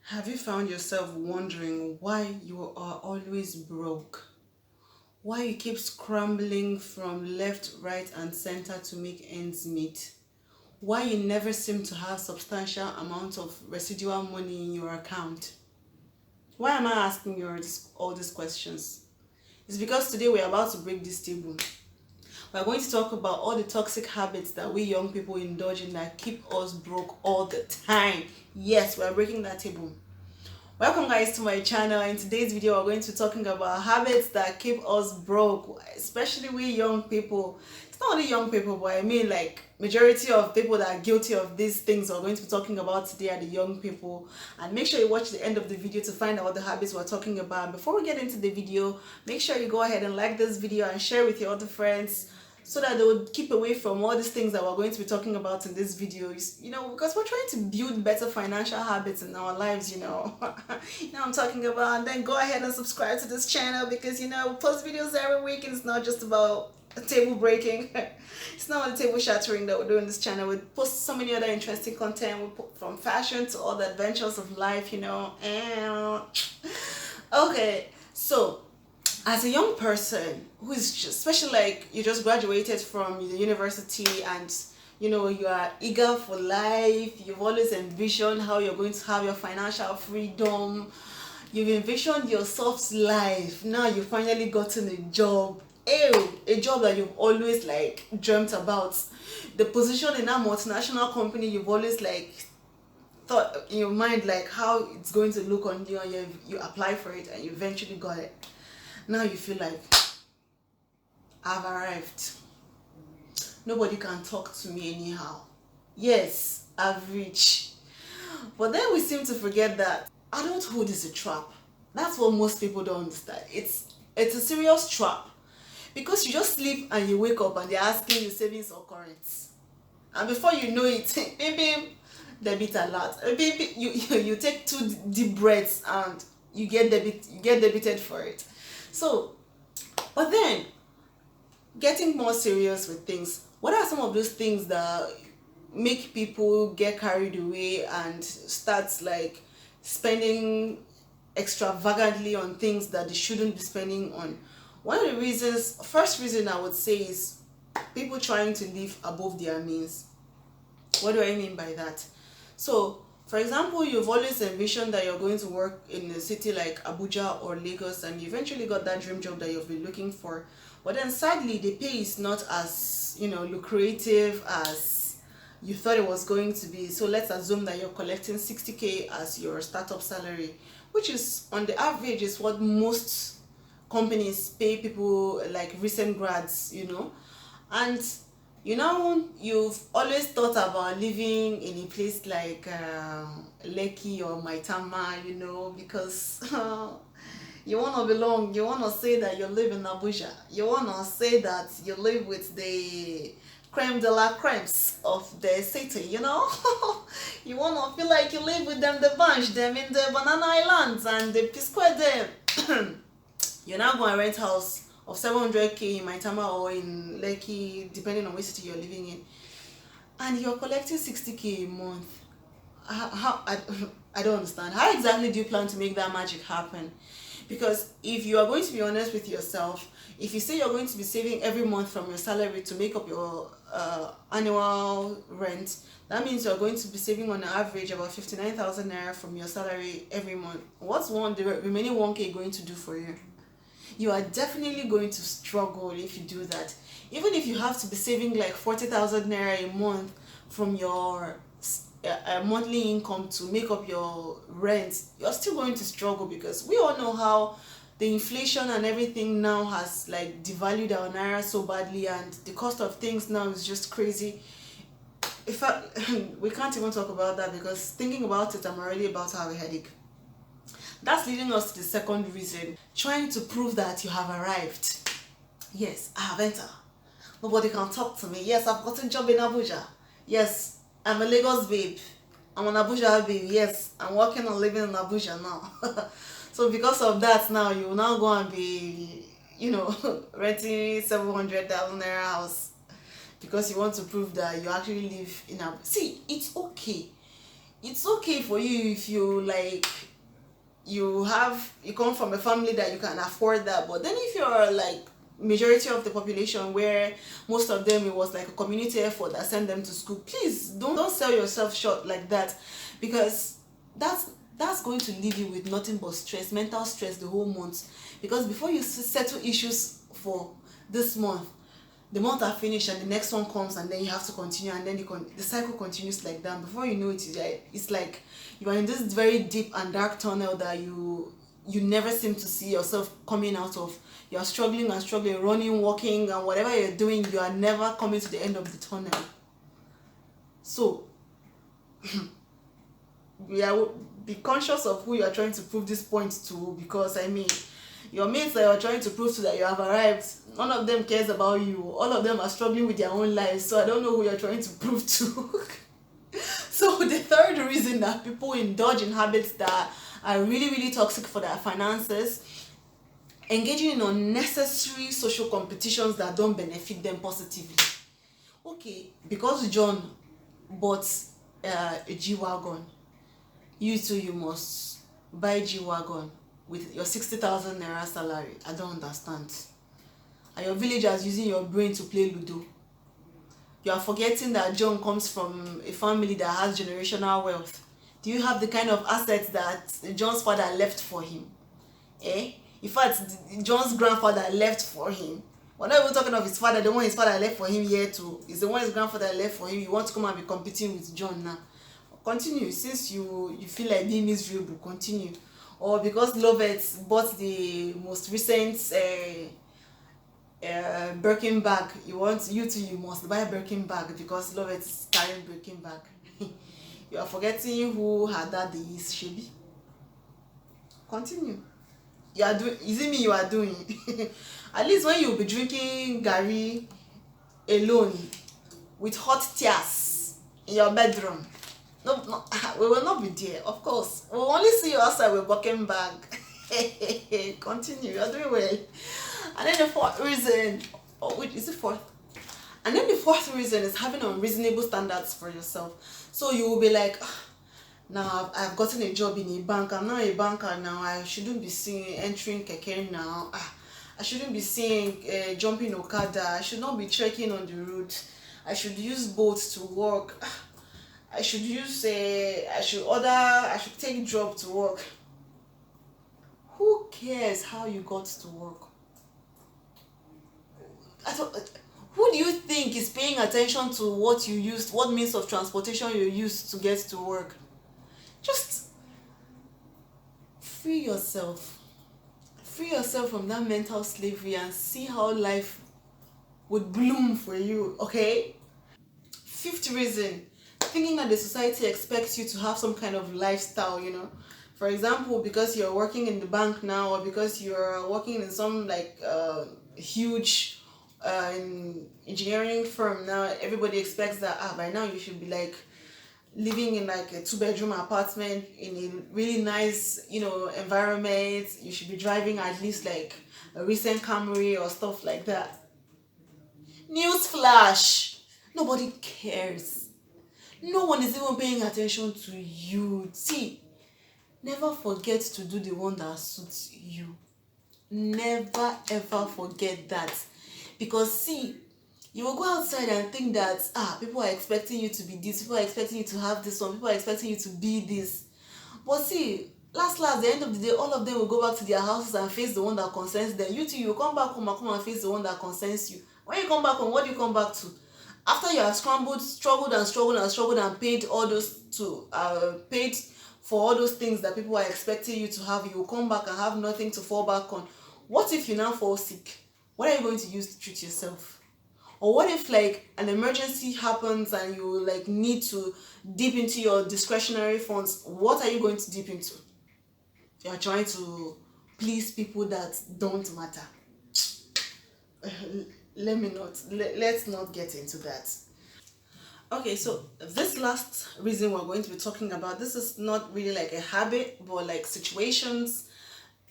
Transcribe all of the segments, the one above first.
Have you found yourself wondering why you are always broke? Why you keep scrambling from left, right, and center to make ends meet? Why you never seem to have substantial amount of residual money in your account? Why am I asking you all these questions? It's because today we're about to break this table. We're going to talk about all the toxic habits that we young people indulge in that keep us broke all the time. Yes, we're breaking that table. Welcome guys to my channel. In today's video we're going to be talking about habits that keep us broke, especially we young people. It's not only young people, but I mean like majority of people that are guilty of these things we're going to be talking about today are the young people. And make sure you watch the end of the video to find out what the habits we're talking about. Before we get into the video, make sure you go ahead and like this video and share with your other friends, so that they would keep away from all these things that we're going to be talking about in this video. Because we're trying to build better financial habits in our lives. I'm talking about. And then go ahead and subscribe to this channel, because we post videos every week, and it's not just about table breaking. It's not only table shattering that we do in this channel. We post so many other interesting content. We put from fashion to all the adventures of life. And okay, so as a young person who is just, especially like you just graduated from the university, and you are eager for life, you've always envisioned how you're going to have your financial freedom, you've envisioned your soft life. Now you've finally gotten a job, a job that you've always like dreamt about, the position in that multinational company you've always like thought in your mind like how it's going to look on you, and you apply for it and you eventually got it. Now you feel like, I've arrived. Nobody can talk to me anyhow. Yes, I've reached. But then we seem to forget that adulthood is a trap. That's what most people don't understand. It's a serious trap. Because you just sleep and you wake up and they're asking you savings or currents. And before you know it, baby, debit alert. Baby, you take two deep breaths and you get debited for it. So, but then, getting more serious with things, what are some of those things that make people get carried away and start like spending extravagantly on things that they shouldn't be spending on? One of the reasons, first reason I would say, is people trying to live above their means. What do I mean by that? So, for example, you've always envisioned that you're going to work in a city like Abuja or Lagos, and you eventually got that dream job that you've been looking for. But then sadly, the pay is not as, lucrative as you thought it was going to be. So let's assume that you're collecting 60K as your startup salary, which is on the average is what most companies pay people like recent grads. And you've always thought about living in a place like Lekki or Maitama, because you want to belong. You want to say that you live in Abuja. You want to say that you live with the creme de la cremes of the city, You want to feel like you live with them, the bunch, them in the Banana Islands and the Pisquet them. You're now going to rent house of 700K in Maitama or in Lekki, depending on which city you're living in, and you're collecting 60K a month. How I don't understand. How exactly do you plan to make that magic happen? Because if you are going to be honest with yourself, if you say you're going to be saving every month from your salary to make up your annual rent, that means you're going to be saving on average about 59,000 naira from your salary every month. What's the remaining 1K going to do for you? You are definitely going to struggle if you do that. Even if you have to be saving like 40,000 naira a month from your monthly income to make up your rent, you're still going to struggle, because we all know how the inflation and everything now has like devalued our naira so badly, and the cost of things now is just crazy. In fact, we can't even talk about that, because thinking about it, I'm already about to have a headache. That's leading us to the second reason, trying to prove that you have arrived. Yes, I have entered. Nobody can talk to me. Yes, I've got a job in Abuja. Yes, I'm a Lagos babe. I'm an Abuja babe. Yes, I'm working on living in Abuja now. So because of that, now you will now go and be, renting 700,000 naira house, because you want to prove that you actually live in Abuja. See, it's okay It's okay for you if you like you come from a family that you can afford that, but then if you're like majority of the population where most of them it was like a community effort that sent them to school, please don't sell yourself short like that, because that's going to leave you with nothing but stress, mental stress the whole month, because before you settle issues for this month, the month are finished and the next one comes, and then you have to continue, and then the cycle continues like that. Before you know it, it's like you are in this very deep and dark tunnel that you never seem to see yourself coming out of. You are struggling and struggling, running, walking, and whatever you're doing, you are never coming to the end of the tunnel. So we are be conscious of who you are trying to prove this point to, because I mean, your mates that you're trying to prove to that you have arrived, none of them cares about you. All of them are struggling with their own lives, so I don't know who you're trying to prove to. So the third reason that people indulge in habits that are really really toxic for their finances: engaging in unnecessary social competitions that don't benefit them positively. Okay, because John bought a G-Wagon, you too you must buy G-Wagon with your 60,000 naira salary. I don't understand. And your villagers using your brain to play Ludo. You are forgetting that John comes from a family that has generational wealth. Do you have the kind of assets that John's father left for him? Eh? In fact, John's grandfather left for him. We're not even talking of his father, the one his father left for him here too. Is the one his grandfather left for him. You want to come and be competing with John now? Continue, since you feel like being miserable, continue. Or because Lovett bought the most recent Birkin bag, you too you must buy a Birkin bag because Lovett is carrying Birkin bag. You are forgetting who her dad is, Shebi. Continue. You are doing, is it me you are doing? At least when you be drinking Gary alone with hot tears in your bedroom, no, we will not be there, of course. We will only see you outside with Birkin bag. Continue, you are doing well. And then the fourth reason, or which is the fourth? And then the fourth reason is having unreasonable standards for yourself. So you will be like, now I've gotten a job in a bank, I'm not a banker now, I shouldn't be seeing entering keke now. I shouldn't be seeing jumping Okada, I should not be trekking on the road, I should use boats to work, I should I should take job to work. Who cares how you got to work? Who do you think is paying attention to what you used, what means of transportation you used to get to work? Just free yourself. Free yourself from that mental slavery and see how life would bloom for you, okay? Fifth reason, thinking that the society expects you to have some kind of lifestyle, you know. For example, because you're working in the bank now, or because you're working in some like huge engineering firm now, everybody expects that by now you should be like living in like a 2-bedroom apartment in a really nice, you know, environment. You should be driving at least like a recent Camry or stuff like that. Newsflash, nobody cares. No one is even paying attention to you. See, never forget to do the one that suits you. Never ever forget that. Because see, you will go outside and think that people are expecting you to be this, people are expecting you to have this one, people are expecting you to be this. But see, last the end of the day, all of them will go back to their houses and face the one that concerns them. You too, you will come back home and come and face the one that concerns you. When you come back home, what do you come back to? After you have struggled and paid all those paid for all those things that people are expecting you to have, you will come back and have nothing to fall back on. What if you now fall sick? What are you going to use to treat yourself? Or what if like an emergency happens and you like need to dip into your discretionary funds? What are you going to dip into? You are trying to please people that don't matter. Let's not get into that. Okay, so this last reason we're going to be talking about, this is not really like a habit, but like situations,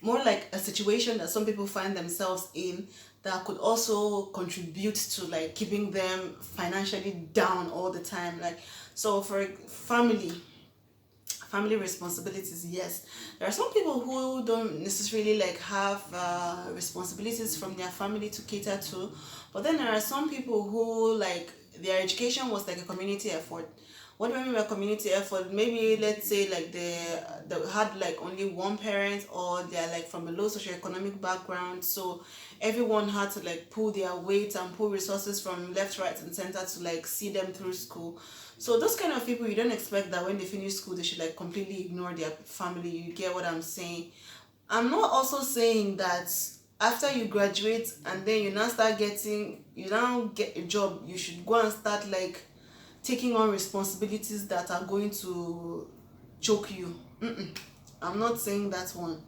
more like a situation that some people find themselves in that could also contribute to like keeping them financially down all the time. Like, so for family, family responsibilities, yes. There are some people who don't necessarily like have responsibilities from their family to cater to, but then there are some people who like their education was like a community effort. What do I mean by community effort? Maybe let's say like they had like only one parent, or they're like from a low socioeconomic background, so everyone had to like pull their weight and pull resources from left, right, and center to like see them through school. So those kind of people, you don't expect that when they finish school they should like completely ignore their family. You get what I'm saying? I'm not also saying that after you graduate and then you now get a job, you should go and start like taking on responsibilities that are going to choke you. I'm not saying that one.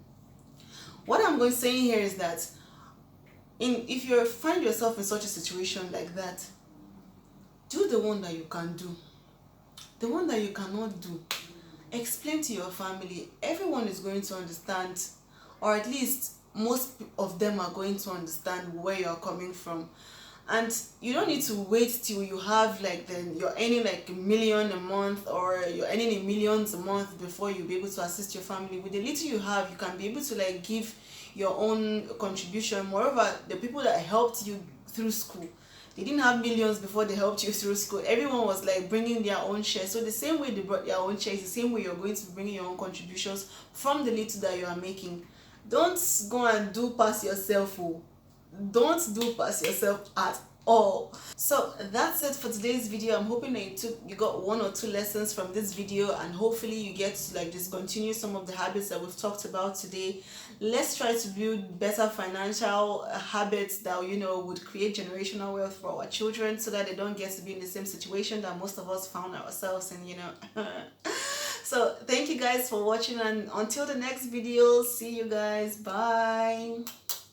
What I'm going saying here is that if you find yourself in such a situation like that, do the one that you can do. The one that you cannot do, explain to your family. Everyone is going to understand, or at least most of them are going to understand where you're coming from. And you don't need to wait till you have like then you're earning like $1 million a month, or you're earning in millions a month before you'll be able to assist your family. With the little you have, you can be able to like give your own contribution. Moreover, the people that helped you through school, they didn't have millions before they helped you through school. Everyone was like bringing their own share. So the same way they brought their own share is the same way you're going to be bringing your own contributions from the little that you are making. Don't go and do pass yourself. Oh, don't do pass yourself at all. So that's it for today's video. I'm hoping that you got 1 or 2 lessons from this video, and hopefully you get to like discontinue some of the habits that we've talked about today. Let's try to build better financial habits that would create generational wealth for our children, so that they don't get to be in the same situation that most of us found ourselves in. So thank you guys for watching, and until the next video, see you guys. Bye.